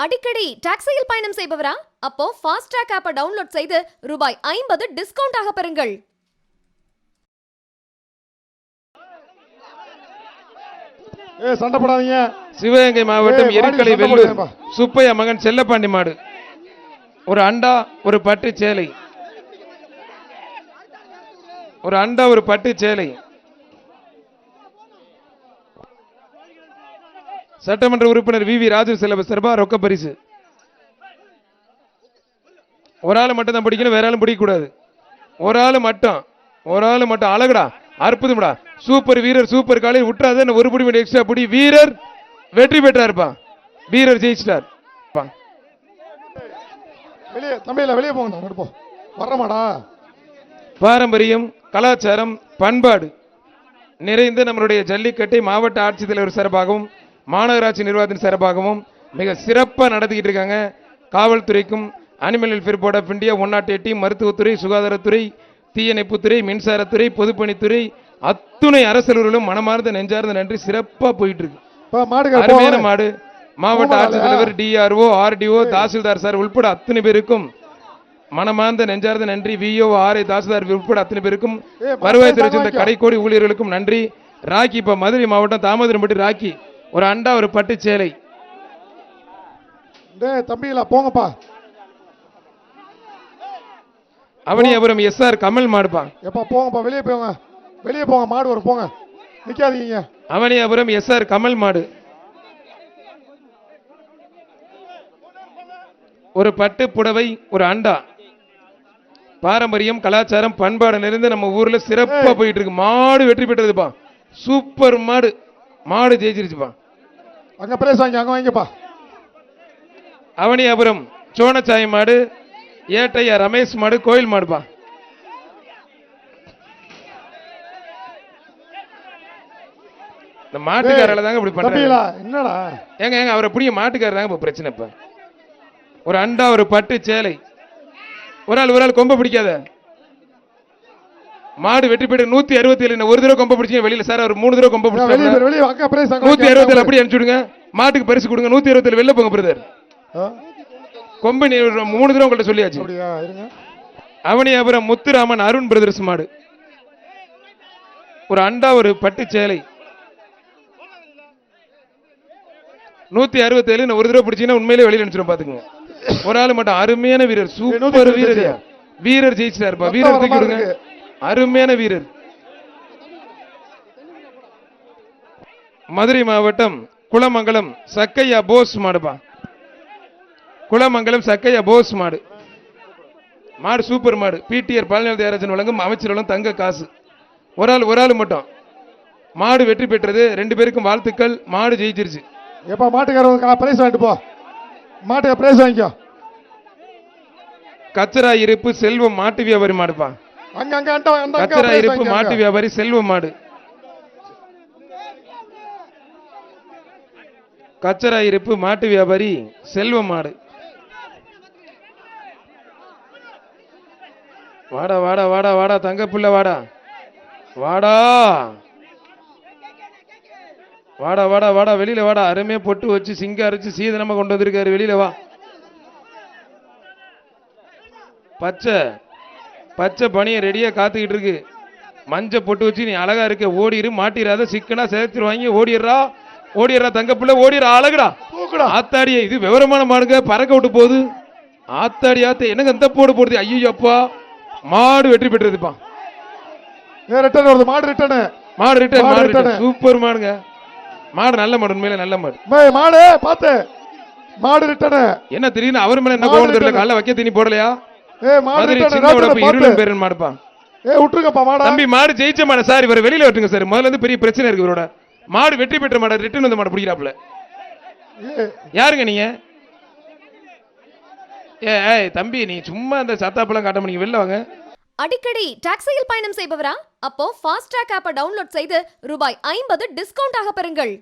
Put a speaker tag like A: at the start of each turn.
A: அடிக்கடி டாக்ஸியில் பயணம் செய்பவரா? அப்போ ஃபாஸ்ட் ட்ராக் ஆப்பை டவுன்லோட் செய்து ரூபாய் 50 டிஸ்கவுண்ட் ஆக பெறுங்கள்.
B: சண்டை போடாதீங்க.
C: சிவகங்கை மாவட்டம் எருக்கலை வெள்ளூர் சுப்பையா மகன் செல்லப்பாண்டி மாடு. ஒரு அண்டா ஒரு பட்டு சேலை, ஒரு அண்டா ஒரு பட்டு சேலை. சட்டமன்ற உறுப்பினர் வி ராஜு செலவு சார்பா ரொக்க பரிசு. ஒரு ஆள் மட்டும் தான் பிடிக்கணும், வேற ஆளும் பிடிக்க கூடாது. ஒரு ஆள் மட்டும் அழகுடா, அற்புதம்டா, சூப்பர் வீரர், சூப்பர் காலையில் விட்டுறாத, ஒரு பிடி மட்டும் எக்ஸ்ட்ரா பிடி. வீரர் வெற்றி பெற்றாருப்பா, வீரர் ஜெயிச்சிட்டார்.
B: வெளியே போங்க, வரமாடா.
C: பாரம்பரியம், கலாச்சாரம், பண்பாடு நிறைந்த நம்மளுடைய ஜல்லிக்கட்டை மாவட்ட ஆட்சித்தலைவர் சார்பாகவும் மாநகராட்சி நிர்வாகத்தின் சார்பாகவும் மிக சிறப்பாக நடத்திக்கிட்டு இருக்காங்க. காவல்துறைக்கும் animal welfare board of India, 108 மருத்துவத்துறை, சுகாதாரத்துறை, தீயணைப்புத்துறை, மின்சாரத்துறை, பொதுப்பணித்துறை, அத்துணை அரசர்களும் மனமார்ந்த நெஞ்சார்ந்த நன்றி. சிறப்பாக போயிட்டு இருக்கு. அருமையான மாடு. மாவட்ட ஆட்சித்தலைவர், டிஆர்ஓ, ஆர்டிஓ, தாசில்தார் சார் உட்பட அத்தனை பேருக்கும் மனமார்ந்த நெஞ்சார்ந்த நன்றி. விஓ, ஆர்ஐ, தாசில்தார் உட்பட அத்தனை பேருக்கும், வருவாய்த்துறை சேர்ந்த கடைக்கோடி ஊழியர்களுக்கும் நன்றி. ராக்கி இப்ப மதுரை மாவட்டம் தாமதரம்பட்டி ராக்கி ஒரு அண்டா ஒரு பட்டு சேலை.
B: தம்பிகளா போங்கப்பா.
C: அவனியாபுரம் எஸ்ஆர் கமல் மாடுப்பா.
B: எப்பா போங்கப்பா, வெளியே போங்க, மாடு வரும், போங்க, நிக்காதீங்க.
C: அவனியாபுரம் எஸ்ஆர் கமல் மாடு ஒரு பட்டு புடவை ஒரு அண்டா. பாரம்பரியம், கலாச்சாரம், பண்பாடு நிறைந்து நம்ம ஊர்ல சிறப்பா போயிட்டு இருக்கு. மாடு வெற்றி பெற்றதுப்பா, சூப்பர் மாடு. மாடு ஜெயிச்சிருச்சுப்பா.
B: அங்க பிரைஸ் வாங்கி அங்க வாங்கிப்பா.
C: அவனியாபுரம் சோனச்சாய் மாடு, ஏட்டையா ரமேஷ் மாடு, கோயில் மாடுப்பா. இந்த மாட்டுக்காரல தாங்க இப்படி பண்றாங்க.
B: என்னடா
C: ஏங்க அவரை புரிய மாட்டுக்காரர் தாங்க பிரச்சனை. இப்ப ஒரு அண்டா ஒரு பட்டு சேலை. ஒரு ஆள் கொம்ப பிடிக்காத. மாடு வெற்றி பெற்று 167. ஒரு தடவை கொம்ப பிடிச்சீங்க வெளியில சார், அவர் 3 தடவை கொம்ப பிடிச்சாங்க. 167 அப்படி அனுப்பிச்சுடுங்க, மாட்டுக்கு பரிசு கொடுங்க. 167 வெளில போங்க பிரதர். கொம்பு 3 தடவை உங்கள்ட்ட சொல்லியாச்சு. அவனியாபுரம் முத்துராமன் அருண் பிரதர்ஸ் மாடு ஒரு அண்டா ஒரு பட்டு சேலை. 167 ஒரு தடவை பிடிச்சீங்கன்னா உண்மையிலே வெளியில அனுப்பிச்சிடும் பாத்துக்கோங்க. ஒரு ஆள் மட்டும் அருமையான வீரர், சூப்பர் வீரர், வீரர் ஜெயிச்சிட்டாருப்பா. வீரர் தூக்கி விடுங்க, அருமையான வீரர். மதுரை மாவட்டம் குளமங்கலம் சக்கையா போஸ் மாடுப்பா. குளமங்கலம் சக்கையா போஸ் மாடு. மாடு சூப்பர் மாடு. பிடிஆர் பழனிவேல் தியாகராஜன் வழங்கும் அமைச்சர்களும் தங்க காசு. ஒரு ஆள் மட்டும். மாடு வெற்றி பெற்றது. 2 பேருக்கும் வாழ்த்துக்கள். மாடு ஜெயிச்சிருச்சு.
B: எப்ப மாட்டுக்காரங்க பிரைஸ் வாங்கிட்டு போ, மாட்டுக்கு பிரைஸ் வாங்கிக்கோ.
C: கச்சரா இருப்பு செல்வம் மாட்டு வியாபாரி மாடுப்பா. கச்சரா இருப்பு மாட்டு வியாபாரி செல்வம் மாடு. கச்சரா இருப்பு மாட்டு வியாபாரி செல்வம் மாடு. வாடா வாடா வாடா வாடா தங்க புள்ள, வாடா வாடா வாடா வாடா வாடா வெளியில வாடா. அருமையா பொட்டு வச்சு சிங்க அரைச்சு சீதனமா கொண்டு வந்திருக்காரு. வெளியில வா. பச்சை பனியை ரெடியா காத்துக்கிட்டு இருக்கு. மஞ்ச பொட்டு வச்சு நீ அழகா இருக்க. ஓடிரு, மாட்டிராத, சிக்கனா சேர்த்து வாங்கி ஓடிடுறா தங்கப்புள்ள, ஓடிடுறா. அழகுடா ஆத்தாடியே, இது விவரமான மாடுங்க. பறக்க விட்டு போகுது. ஆத்தாடி ஆத்த எனக்கு அந்த போடு போடுது. ஐயோ அப்பா, மாடு வெற்றி பெற்றதுப்பா. மாடு ரிட்டர்ன். சூப்பர் மாடுங்க. மாடு நல்ல மாடு, உண்மையில நல்ல மாடு.
B: மாடு பாத்து மாடு ரிட்டர்ன்.
C: என்ன திடீர்னு அவர் மேல என்ன கோவம் தெரியல. காலைல வைக்க தீனி போடலையா? தம்பி மாடு ஜெயிச்ச மாடு சார். இவர் வெளியில விட்டுங்க சார். முதல்ல இருந்து பெரிய பிரச்சனை இருக்கு இவரோட. மாடு வெற்றி பெற்ற மாடு ரிட்டர்ன் வந்த மாடு பிடிக்கிறாப்ல. யாருங்க நீங்க? தம்பி நீ சும்மா அந்த சத்தாப்பெல்லாம் காட்ட முடியும், வெளில வாங்க.
A: அடிக்கடி டாக்ஸியில் பயணம் செய்பவரா? அப்போ ஃபாஸ்ட் ட்ராக் ஆப்பை டவுன்லோட் செய்து ரூபாய் 50 டிஸ்கவுண்ட் ஆக பெறுங்கள்.